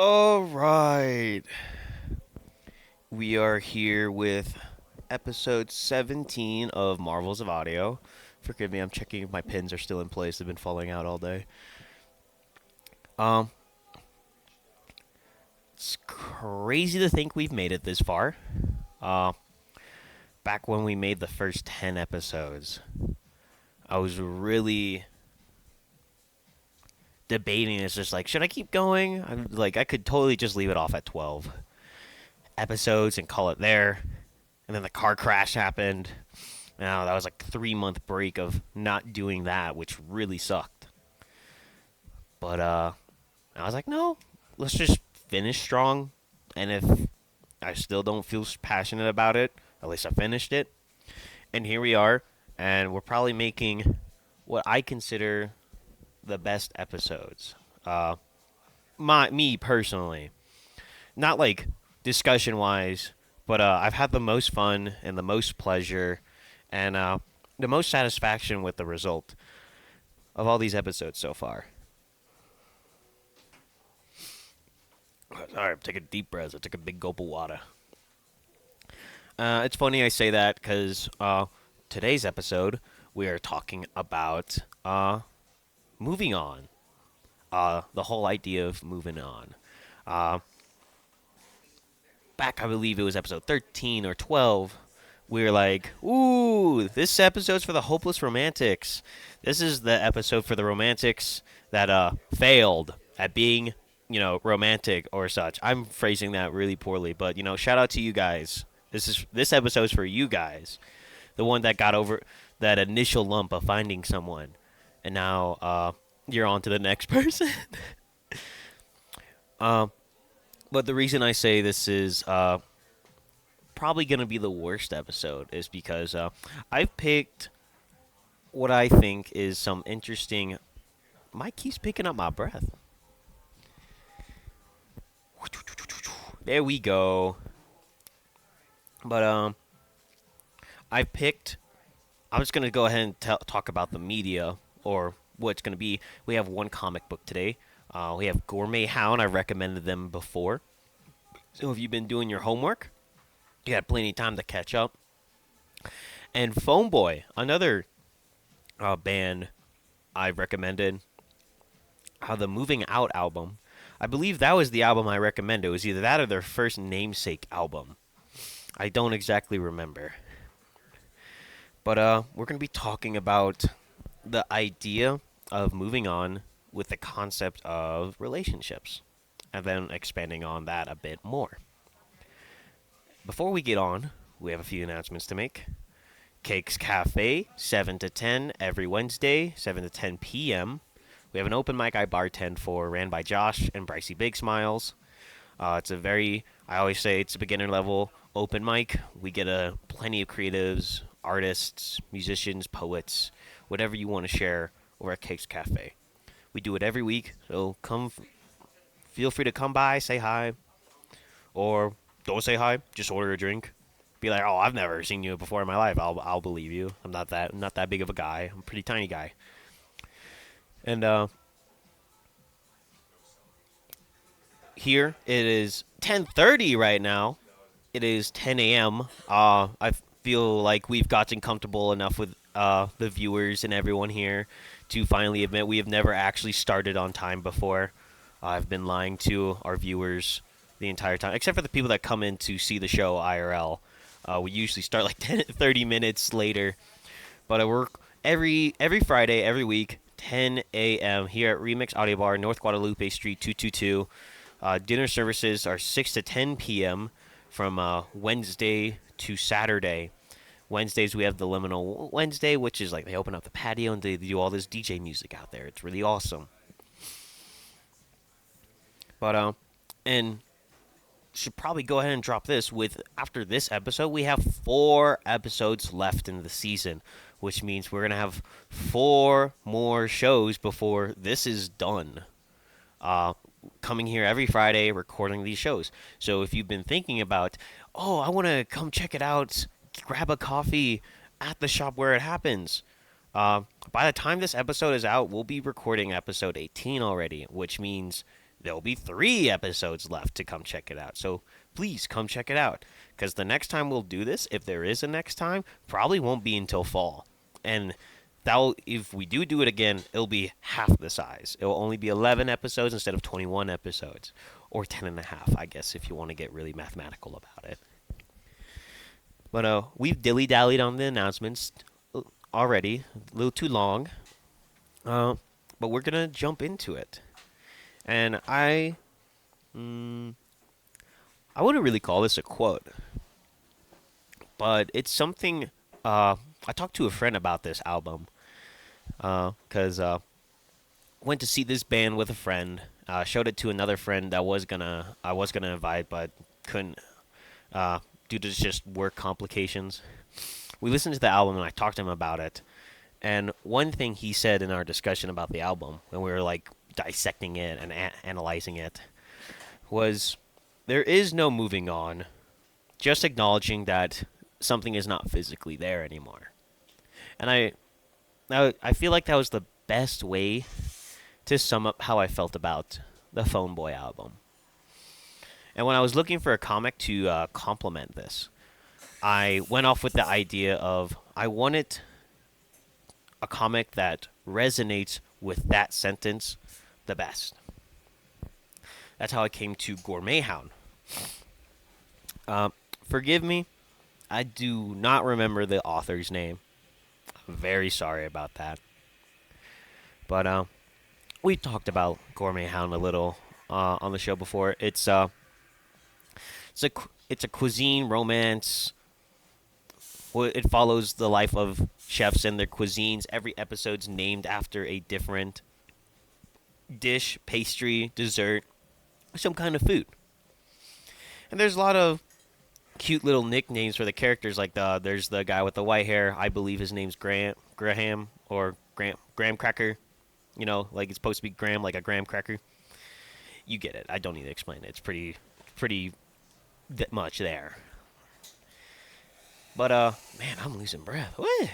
All right. We are here with episode 17 of Marvels of Audio. Forgive me, I'm checking if my pins are still in place. They've been falling out all day. Um, it's crazy to think we've made it this far. Uh, Back when we made the first 10 episodes, I was really debating. It's just like, should I keep going? I could totally just leave it off at 12 episodes and call it there. And then the car crash happened. Now that was like 3 month break of not doing that, which really sucked. But I was like, no, let's just finish strong. And if I still don't feel passionate about it, at least I finished it. And here we are, and we're probably making what I consider the best episodes. Me personally, not like discussion wise, but I've had the most fun and the most pleasure and the most satisfaction with the result of all these episodes so far. Sorry, take a deep breath. I took a big gulp of water. It's funny I say that because today's episode we are talking about moving on. The whole idea of moving on. Uh, Back, I believe it was episode 13 or 12, we were like, ooh, this episode's for the hopeless romantics. This is the episode for the romantics that failed at being, romantic or such. I'm phrasing that really poorly, but shout out to you guys. This episode's for you guys, the one that got over that initial lump of finding someone, and now you're on to the next person. um, but the reason I say this is probably going to be the worst episode is because I've picked what I think is some interesting. Mike keeps picking up my breath. There we go. But I've picked. I'm just gonna go ahead and talk about the media or what it's gonna be. We have one comic book today. We have Gourmet Hound. I recommended them before. So if you've been doing your homework, you had plenty of time to catch up. And PhoneBoy, another band I recommended, the Moving Out album. I believe that was the album I recommended. It was either that or their first namesake album. I don't exactly remember. But we're going to be talking about the idea of moving on with the concept of relationships. And then expanding on that a bit more. Before we get on, we have a few announcements to make. Cakes Cafe, 7 to 10 every Wednesday, 7 to 10 p.m. We have an open mic I bartend for, ran by Josh and Brycey Big Smiles. I always say it's a beginner level open mic. We get plenty of creatives, artists, musicians, poets, whatever you want to share over at Cakes Cafe. We do it every week, so feel free to come by, say hi, or don't say hi, just order a drink. Be like, oh, I've never seen you before in my life. I'll believe you. I'm not that big of a guy. I'm a pretty tiny guy. And here it is 10:30 right now. It is 10 a.m. I feel like we've gotten comfortable enough with the viewers and everyone here to finally admit we have never actually started on time before. I've been lying to our viewers the entire time, except for the people that come in to see the show IRL. We usually start like 30 minutes later. But I work every Friday, every week, 10 a.m. here at Remix Audio Bar, North Guadalupe Street, 222. Dinner services are 6 to 10 p.m. from Wednesday to Saturday. Wednesdays we have the Liminal Wednesday, which is like they open up the patio and they do all this DJ music out there. It's really awesome. But and should probably go ahead and drop this with after this episode we have 4 episodes left in the season, which means we're gonna have 4 more shows before this is done. Coming here every Friday recording these shows. So if you've been thinking about, oh, I want to come check it out, grab a coffee at the shop where it happens, by the time this episode is out, we'll be recording episode 18 already, which means there'll be 3 episodes left to come check it out. So please come check it out. Because the next time we'll do this, if there is a next time, probably won't be until fall. And if we do it again, it'll be half the size. It will only be 11 episodes instead of 21 episodes. Or 10 and a half, I guess, if you want to get really mathematical about it. But we've dilly-dallied on the announcements already. A little too long. But we're going to jump into it. And I wouldn't really call this a quote. But it's something... I talked to a friend about this album. Because went to see this band with a friend. Showed it to another friend that I was gonna invite, but couldn't due to just work complications. We listened to the album and I talked to him about it. And one thing he said in our discussion about the album, when we were like dissecting it and analyzing it, was there is no moving on, just acknowledging that something is not physically there anymore. And I feel like that was the best way to sum up how I felt about the PhoneBoy album. And when I was looking for a comic to complement this, I went off with the idea of I wanted a comic that resonates with that sentence the best. That's how I came to Gourmet Hound. Forgive me, I do not remember the author's name. I'm very sorry about that. But we talked about Gourmet Hound a little on the show before. It's a cuisine romance. It follows the life of chefs and their cuisines. Every episode's named after a different dish, pastry, dessert, some kind of food. And there's a lot of cute little nicknames for the characters. Like there's the guy with the white hair. I believe his name's Graham or Graham Cracker. You know, like it's supposed to be Graham, like a graham cracker. You get it. I don't need to explain it. It's pretty much there. But man, I'm losing breath. What?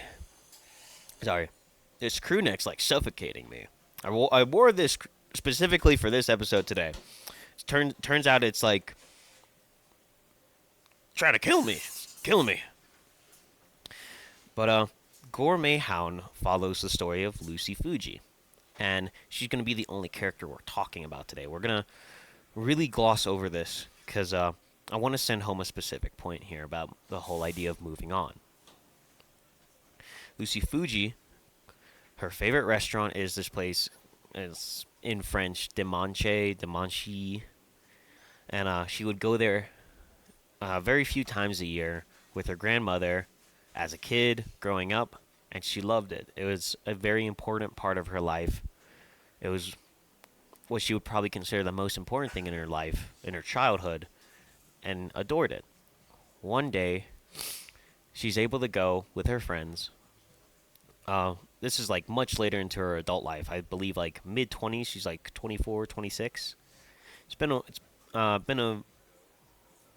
Sorry, this crew neck's like suffocating me. I wore this specifically for this episode today. Turns out it's like trying to kill me. It's killing me. But Gourmet Hound follows the story of Lucy Fuji. And she's going to be the only character we're talking about today. We're going to really gloss over this because I want to send home a specific point here about the whole idea of moving on. Lucy Fuji, her favorite restaurant is this place. It's in French, Demanche. And she would go there very few times a year with her grandmother as a kid growing up. And she loved it. It was a very important part of her life. It was what she would probably consider the most important thing in her life, in her childhood, and adored it. One day, she's able to go with her friends. This is like much later into her adult life. I believe like mid-20s. She's like 24, 26. It's been a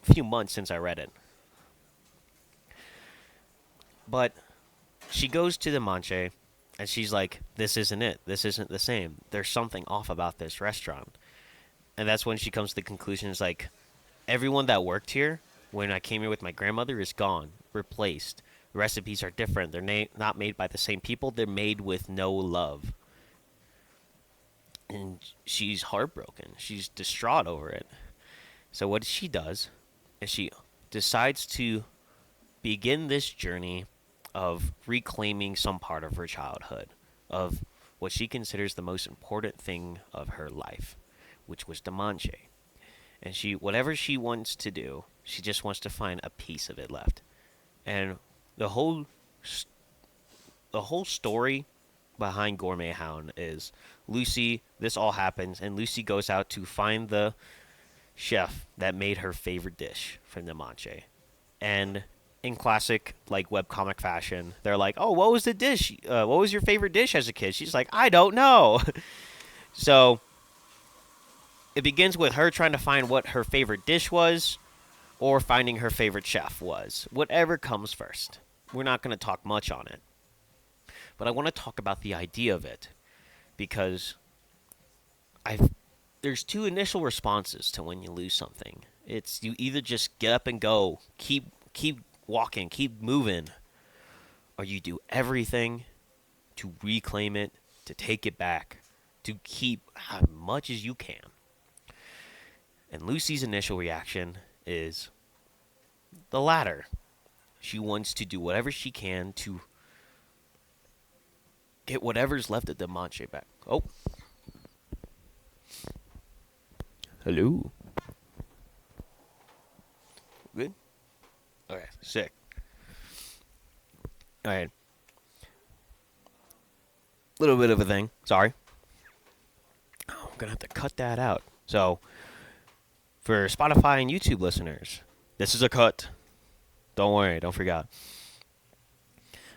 few months since I read it. But she goes to the Manche, and she's like, this isn't it. This isn't the same. There's something off about this restaurant. And that's when she comes to the conclusion, is like, everyone that worked here, when I came here with my grandmother, is gone, replaced. The recipes are different. They're not made by the same people. They're made with no love. And she's heartbroken. She's distraught over it. So what she does is she decides to begin this journey of reclaiming some part of her childhood, of what she considers the most important thing of her life, which was Demanche. And whatever she wants to do, she just wants to find a piece of it left. And the whole story behind Gourmet Hound is Lucy, this all happens, and Lucy goes out to find the chef that made her favorite dish from Demanche. And in classic like webcomic fashion, they're like, "Oh, what was the dish? What was your favorite dish as a kid?" She's like, "I don't know." So it begins with her trying to find what her favorite dish was, or finding her favorite chef was. Whatever comes first. We're not going to talk much on it, but I want to talk about the idea of it because there's two initial responses to when you lose something. It's you either just get up and go, keep walking, keep moving, or you do everything to reclaim it, to take it back, to keep as much as you can. And Lucy's initial reaction is the latter. She wants to do whatever she can to get whatever's left of the Manche back. Oh. Hello. Good? Okay, sick. Alright. Little bit of a thing. Sorry. Oh, I'm gonna have to cut that out. So, for Spotify and YouTube listeners, this is a cut. Don't worry, don't forget.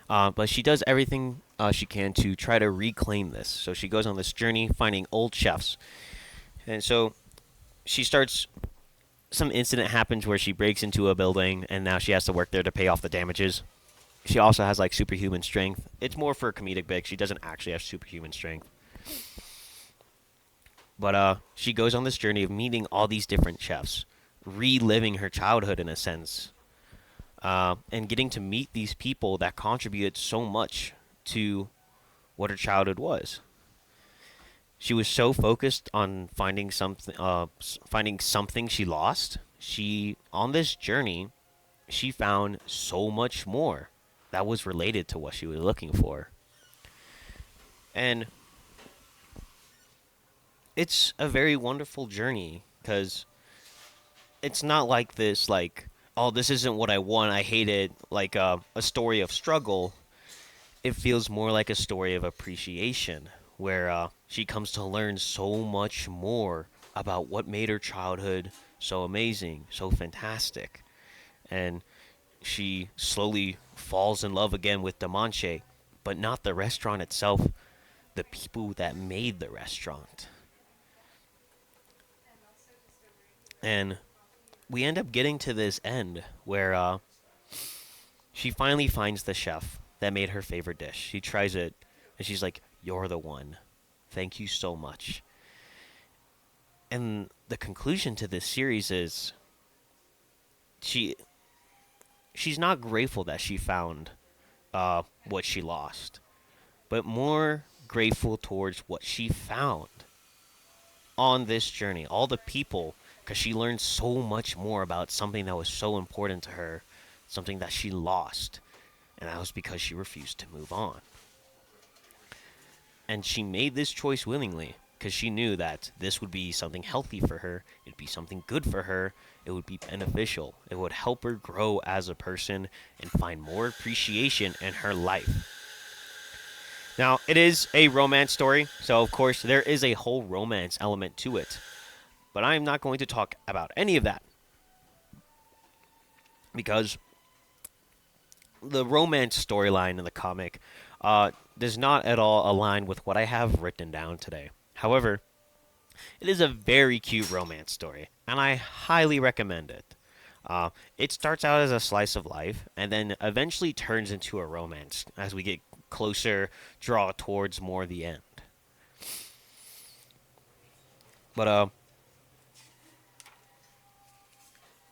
But she does everything she can to try to reclaim this. So she goes on this journey finding old chefs. And so she starts. Some incident happens where she breaks into a building and now she has to work there to pay off the damages. She also has like superhuman strength. It's more for a comedic bit. She doesn't actually have superhuman strength. But she goes on this journey of meeting all these different chefs, reliving her childhood in a sense, and getting to meet these people that contributed so much to what her childhood was. She was so focused on finding something she lost. She on this journey, she found so much more that was related to what she was looking for. And it's a very wonderful journey because it's not like this, like, oh, this isn't what I want, I hate it, like a story of struggle. It feels more like a story of appreciation, where she comes to learn so much more about what made her childhood so amazing, so fantastic. And she slowly falls in love again with Demanche, but not the restaurant itself, the people that made the restaurant. And we end up getting to this end where she finally finds the chef that made her favorite dish. She tries it, and she's like, "You're the one. Thank you so much." And the conclusion to this series is she's not grateful that she found what she lost, but more grateful towards what she found on this journey, all the people, because she learned so much more about something that was so important to her, something that she lost, and that was because she refused to move on. And she made this choice willingly because she knew that this would be something healthy for her, it'd be something good for her, it would be beneficial, it would help her grow as a person and find more appreciation in her life. Now, it is a romance story, so of course there is a whole romance element to it. But I am not going to talk about any of that, because the romance storyline in the comic does not at all align with what I have written down today. However, it is a very cute romance story, and I highly recommend it. It starts out as a slice of life, and then eventually turns into a romance as we get closer, draw towards more the end. But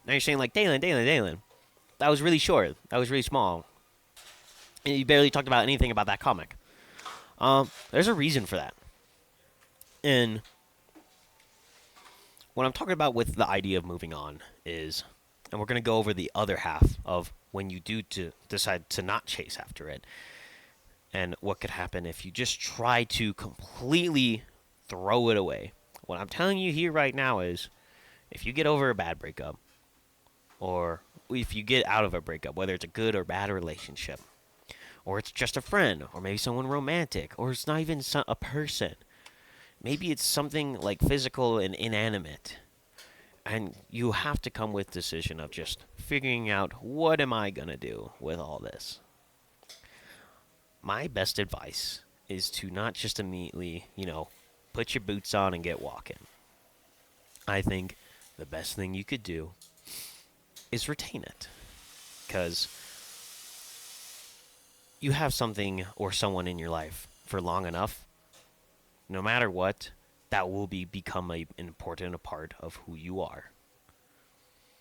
now you're saying like, Dalen, that was really short, that was really small, and you barely talked about anything about that comic. There's a reason for that. And what I'm talking about with the idea of moving on is, and we're going to go over the other half of when you do to decide to not chase after it, and what could happen if you just try to completely throw it away. What I'm telling you here right now is, if you get over a bad breakup, or if you get out of a breakup, whether it's a good or bad relationship, or it's just a friend, or maybe someone romantic, or it's not even a person, maybe it's something like physical and inanimate, and you have to come with decision of just figuring out, what am I going to do with all this? My best advice is to not just immediately, put your boots on and get walking. I think the best thing you could do is retain it. Because you have something or someone in your life for long enough, no matter what, that will become an important part of who you are.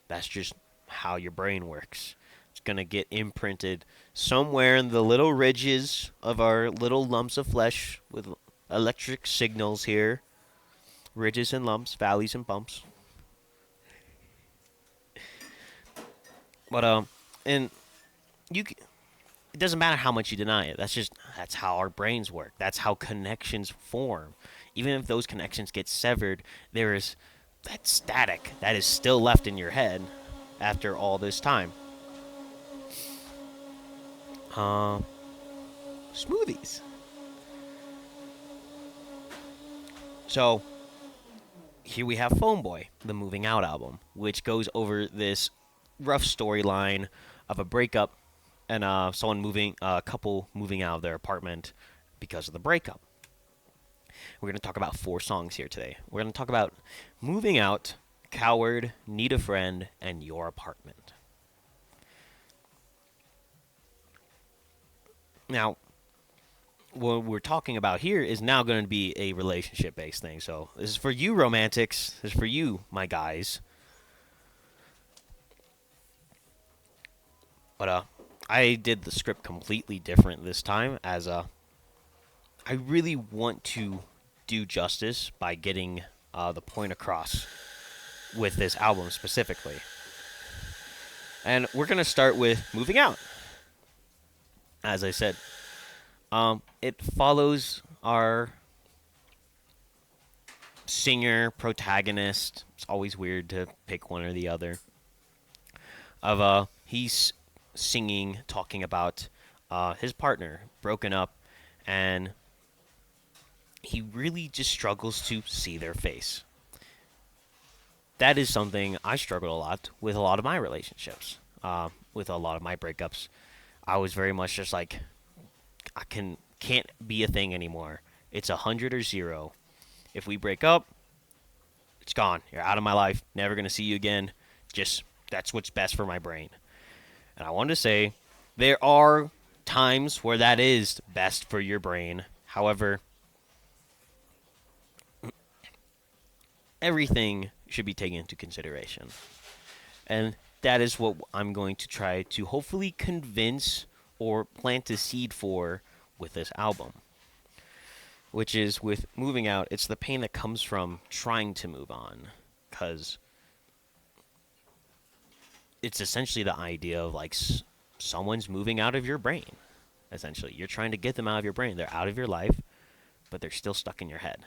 That's just how your brain works. It's going to get imprinted somewhere in the little ridges of our little lumps of flesh with electric signals here. Ridges and lumps, valleys and bumps. But and you it doesn't matter how much you deny it. That's how our brains work. That's how connections form. Even if those connections get severed, there is that static that is still left in your head after all this time. Uh, Smoothies. So here we have PhoneBoy, the Moving Out album, which goes over this rough storyline of a breakup and a couple moving out of their apartment because of the breakup. We're going to talk about 4 songs here today. We're going to talk about Moving Out, Coward, Need a Friend, and Your Apartment. Now, what we're talking about here is now going to be a relationship-based thing. So this is for you, romantics. This is for you, my guys. But I did the script completely different this time, as I really want to do justice by getting the point across with this album specifically. And we're going to start with Moving Out. As I said, it follows our singer protagonist. It's always weird to pick one or the other. He's singing, talking about his partner broken up, and he really just struggles to see their face. That is something I struggled a lot with a lot of my relationships, with a lot of my breakups. I was very much just like, I can't be a thing anymore. It's 100 or 0. If we break up, it's gone. You're out of my life. Never gonna see you again. Just that's what's best for my brain. And I want to say there are times where that is best for your brain. However, everything should be taken into consideration. And that is what I'm going to try to hopefully convince or plant a seed for with this album. Which is with Moving Out, it's the pain that comes from trying to move on. Because it's essentially the idea of like someone's moving out of your brain. Essentially, you're trying to get them out of your brain. They're out of your life, but they're still stuck in your head.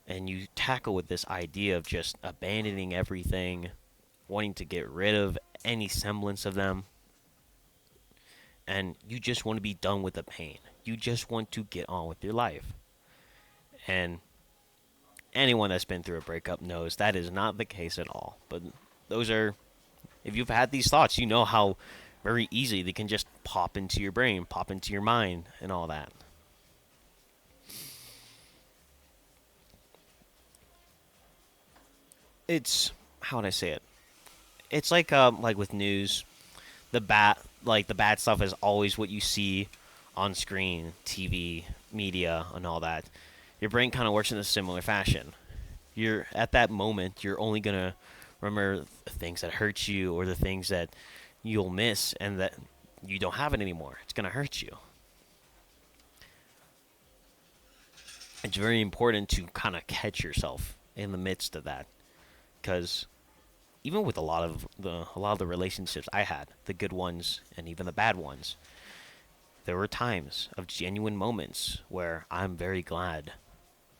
And you tackle with this idea of just abandoning everything, wanting to get rid of any semblance of them, and you just want to be done with the pain. You just want to get on with your life. And anyone that's been through a breakup knows that is not the case at all. But those are, if you've had these thoughts, you know how very easy they can just pop into your brain, pop into your mind, and all that. It's, how would I say it? It's like with news, the bad stuff is always what you see on screen, TV, media, and all that. Your brain kind of works in a similar fashion. You're at that moment, you're only gonna remember the things that hurt you or the things that you'll miss, and that you don't have it anymore. It's gonna hurt you. It's very important to kind of catch yourself in the midst of that, because even with a lot of the relationships I had, the good ones and even the bad ones, there were times of genuine moments where I'm very glad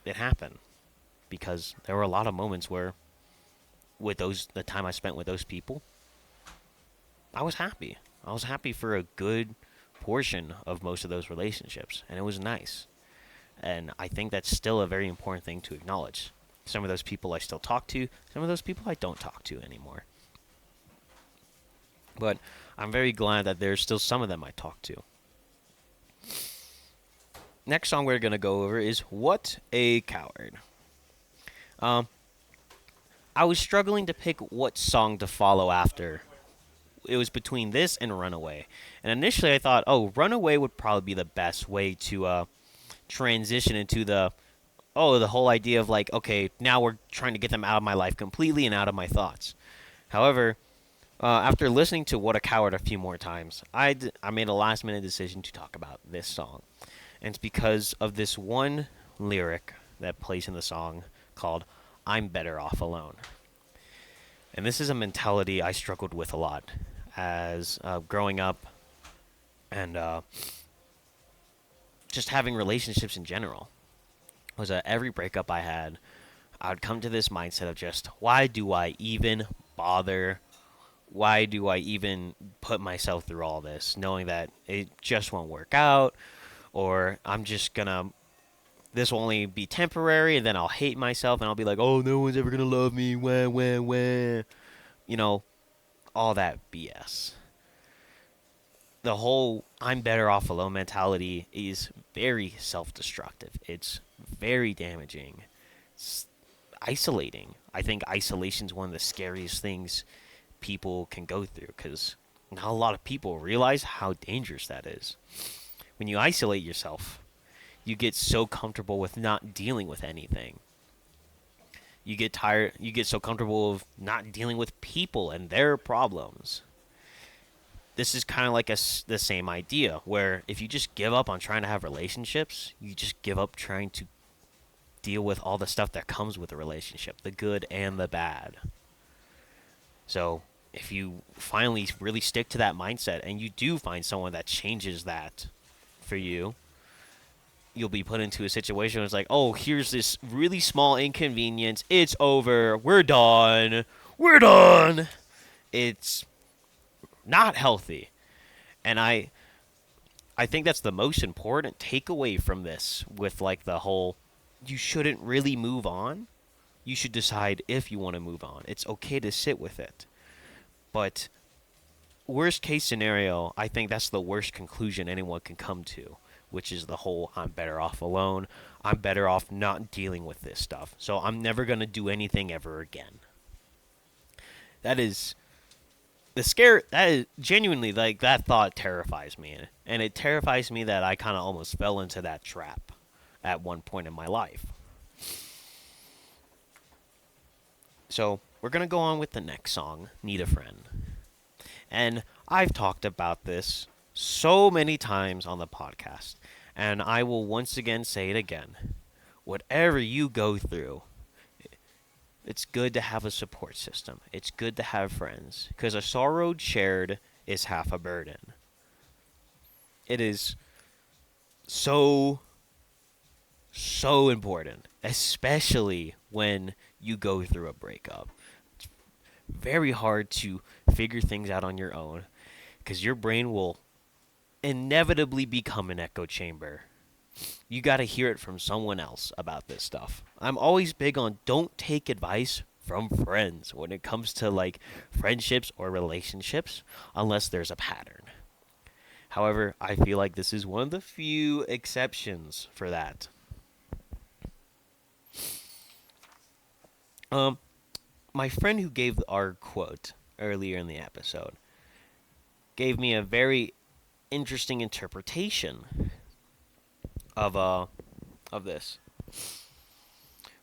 it happened, because there were a lot of moments where, with the time I spent with those people, I was happy. I was happy for a good portion of most of those relationships, and it was nice. And I think that's still a very important thing to acknowledge. Some of those people I still talk to, some of those people I don't talk to anymore. But I'm very glad that there's still some of them I talk to. Next song we're going to go over is What a Coward. I was struggling to pick what song to follow after. It was between this and Runaway. And initially I thought, Runaway would probably be the best way to transition into the oh, the whole idea of like, okay, now we're trying to get them out of my life completely and out of my thoughts. However, after listening to What a Coward a few more times, I made a last minute decision to talk about this song. And it's because of this one lyric that plays in the song called I'm Better Off Alone. And this is a mentality I struggled with a lot as growing up and just having relationships in general. Was that every breakup I had, I would come to this mindset of just, why do I even bother? Why do I even put myself through all this, knowing that it just won't work out, or I'm just gonna, this will only be temporary, and then I'll hate myself, and I'll be like, oh, no one's ever gonna love me, wah, wah, wah. You know, all that BS. The whole I'm better off alone mentality is very self destructive. It's very damaging. It's isolating. I think isolation is one of the scariest things people can go through because not a lot of people realize how dangerous that is. When you isolate yourself, you get so comfortable with not dealing with anything. You get tired, you get so comfortable of not dealing with people and their problems. This is kind of like the same idea where if you just give up on trying to have relationships, you just give up trying to deal with all the stuff that comes with a relationship, the good and the bad. So if you finally really stick to that mindset and you do find someone that changes that for you, you'll be put into a situation where it's like, oh, here's this really small inconvenience. It's over. We're done. We're done. It's not healthy. And I think that's the most important takeaway from this with like the whole you shouldn't really move on. You should decide if you want to move on. It's okay to sit with it. But worst case scenario, I think that's the worst conclusion anyone can come to, which is the whole I'm better off alone. I'm better off not dealing with this stuff. So I'm never going to do anything ever again. That is the scare. That is genuinely like that thought terrifies me. And it terrifies me that I kind of almost fell into that trap at one point in my life. So we're going to go on with the next song, Need a Friend. And I've talked about this so many times on the podcast. And I will once again say it again. Whatever you go through, it's good to have a support system. It's good to have friends. Because a sorrow shared is half a burden. It is so important. Especially when you go through a breakup. It's very hard to figure things out on your own. Because your brain will inevitably become an echo chamber. You got to hear it from someone else about this stuff. I'm always big on don't take advice from friends when it comes to like friendships or relationships unless there's a pattern. However, I feel like this is one of the few exceptions for that. My friend who gave our quote earlier in the episode gave me a very interesting interpretation of this,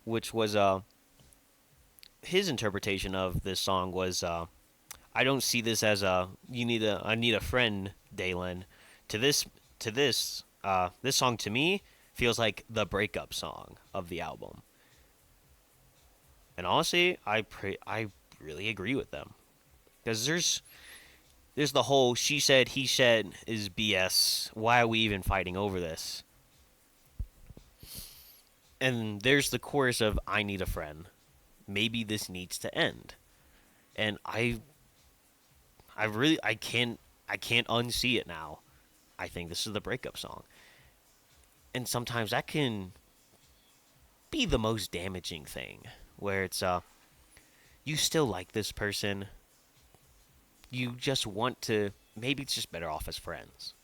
which was his interpretation of this song was I don't see this as a I need a friend, Dalen. This song to me feels like the breakup song of the album. And honestly, I really agree with them. Because there's the whole she said, he said is BS. Why are we even fighting over this? And there's the chorus of I need a friend. Maybe this needs to end. And I can't unsee it now. I think this is the breakup song. And sometimes that can be the most damaging thing. Where it's you still like this person. You just want to, maybe it's just better off as friends.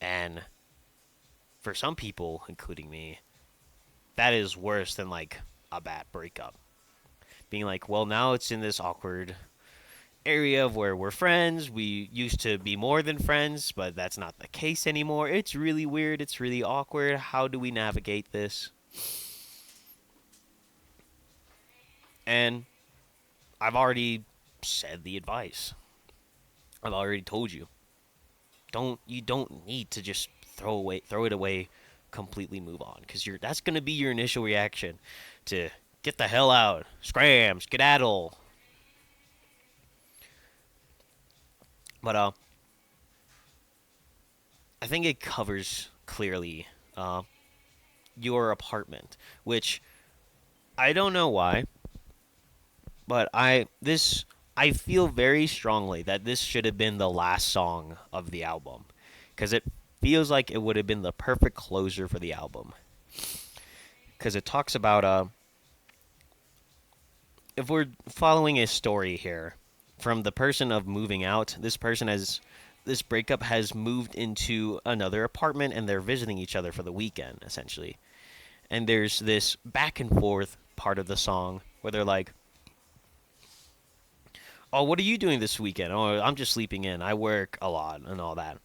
And for some people, including me, that is worse than like a bad breakup. Being like, well, now it's in this awkward area of where we're friends. We used to be more than friends, but that's not the case anymore. It's really weird. It's really awkward. How do we navigate this? And I've already said the advice. I've already told you. You don't need to just throw it away, completely move on, because that's gonna be your initial reaction to get the hell out, scram, skedaddle. But I think it covers clearly uh, your apartment, which I don't know why, but I feel very strongly that this should have been the last song of the album, because it feels like it would have been the perfect closer for the album. Because it talks about if we're following a story here from the person of moving out, this breakup has moved into another apartment and they're visiting each other for the weekend essentially. And there's this back and forth part of the song where they're like, "Oh, what are you doing this weekend?" "Oh, I'm just sleeping in. I work a lot and all that."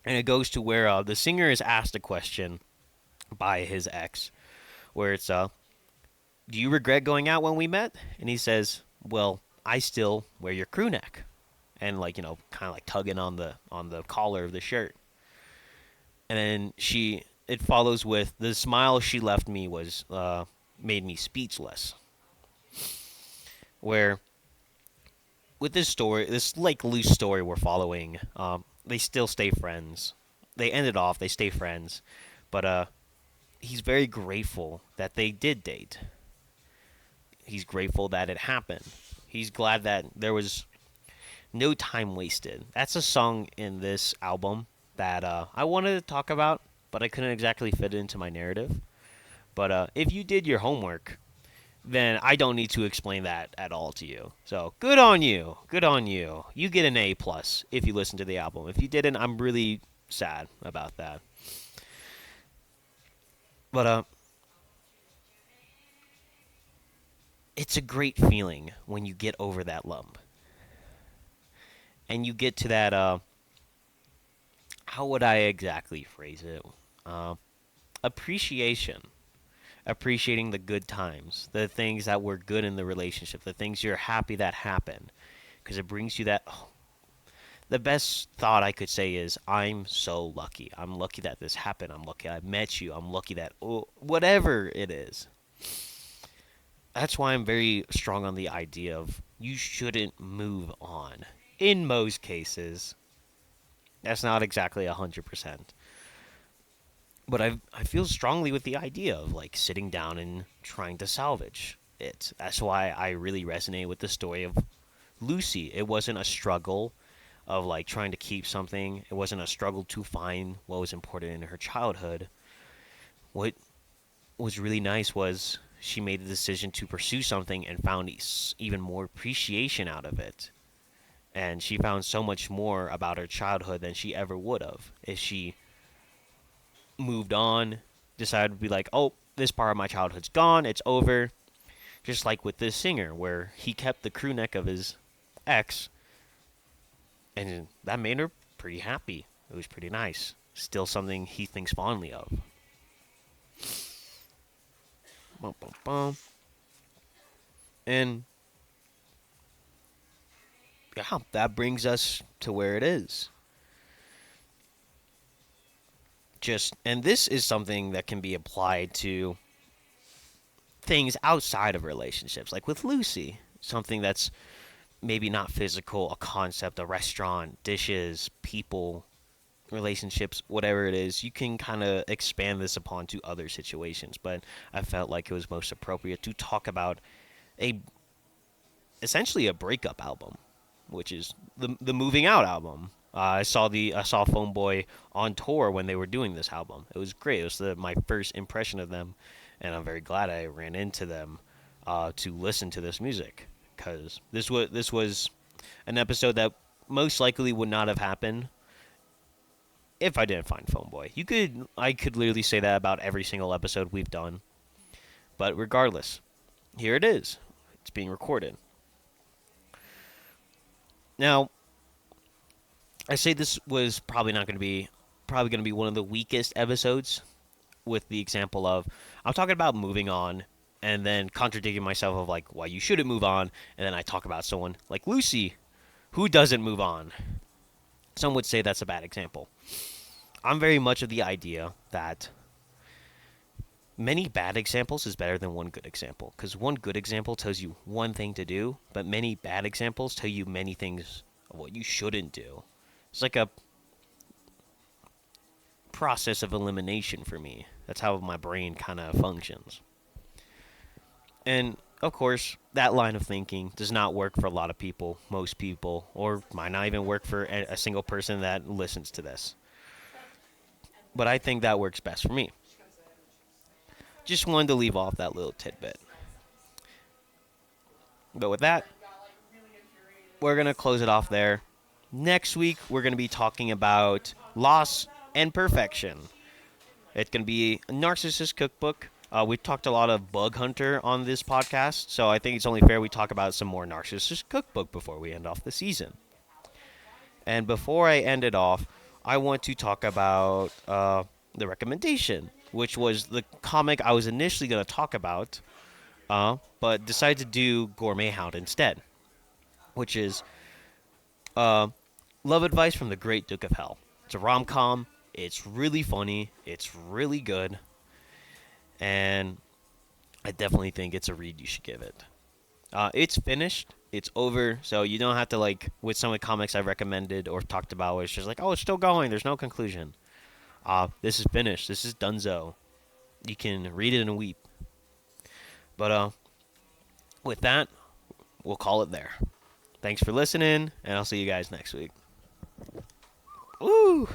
And it goes to where the singer is asked a question by his ex, where it's "Do you regret going out when we met?" And he says, "Well, I still wear your crew neck," and like kind of like tugging on the collar of the shirt. And then it follows with, "The smile she left me was made me speechless." Where with this story, this like loose story we're following, they still stay friends. They ended off. They stay friends, but he's very grateful that they did date. He's grateful that it happened. He's glad that there was no time wasted. That's a song in this album that I wanted to talk about, but I couldn't exactly fit it into my narrative. But if you did your homework, then I don't need to explain that at all to you. So good on you. Good on you. You get an A plus if you listen to the album. If you didn't, I'm really sad about that. But it's a great feeling when you get over that lump. And you get to that how would I exactly phrase it? Uh, Appreciation. Appreciating the good times, the things that were good in the relationship, the things you're happy that happened, because it brings you that. Oh, the best thought I could say is, I'm so lucky. I'm lucky that this happened. I'm lucky I met you. I'm lucky that whatever it is. That's why I'm very strong on the idea of you shouldn't move on. In most cases, that's not exactly 100%. But I feel strongly with the idea of like sitting down and trying to salvage it. That's why I really resonate with the story of Lucy. It wasn't a struggle of like trying to keep something. It wasn't a struggle to find what was important in her childhood. What was really nice was she made the decision to pursue something and found even more appreciation out of it. And she found so much more about her childhood than she ever would have if she moved on, decided to be like, "Oh, this part of my childhood's gone, it's over." Just like with this singer, where he kept the crew neck of his ex, and that made her pretty happy. It was pretty nice. Still something he thinks fondly of. Bum, bum, bum. And yeah, that brings us to where it is. And this is something that can be applied to things outside of relationships, like with Lucy, something that's maybe not physical, a concept, a restaurant, dishes, people, relationships, whatever it is. You can kind of expand this upon to other situations, but I felt like it was most appropriate to talk about a essentially a breakup album, which is the moving out album. I saw PhoneBoy on tour when they were doing this album. It was great. It was my first impression of them, and I'm very glad I ran into them to listen to this music, because this was an episode that most likely would not have happened if I didn't find PhoneBoy. I could literally say that about every single episode we've done, but regardless, here it is. It's being recorded. Now, I say this was probably going to be one of the weakest episodes, with the example of I'm talking about moving on and then contradicting myself of like why you shouldn't move on, and then I talk about someone like Lucy who doesn't move on. Some would say that's a bad example. I'm very much of the idea that many bad examples is better than one good example, because one good example tells you one thing to do, but many bad examples tell you many things of what you shouldn't do. It's like a process of elimination for me. That's how my brain kind of functions. And of course, that line of thinking does not work for a lot of people, most people, or might not even work for a single person that listens to this. But I think that works best for me. Just wanted to leave off that little tidbit. But with that, we're going to close it off there. Next week, we're going to be talking about loss and perfection. It's going to be a narcissist cookbook. We talked a lot of Bug Hunter on this podcast, so I think it's only fair we talk about some more narcissist cookbook before we end off the season. And before I end it off, I want to talk about the recommendation, which was the comic I was initially going to talk about, but decided to do Gourmet Hound instead, which is Love Advice from the Great Duke of Hell. It's a rom-com. It's really funny. It's really good. And I definitely think it's a read you should give it. It's finished. It's over. So you don't have to, like, with some of the comics I've recommended or talked about, where it's just like, oh, it's still going. There's no conclusion. This is finished. This is donezo. You can read it and weep. But with that, we'll call it there. Thanks for listening, and I'll see you guys next week. Woo!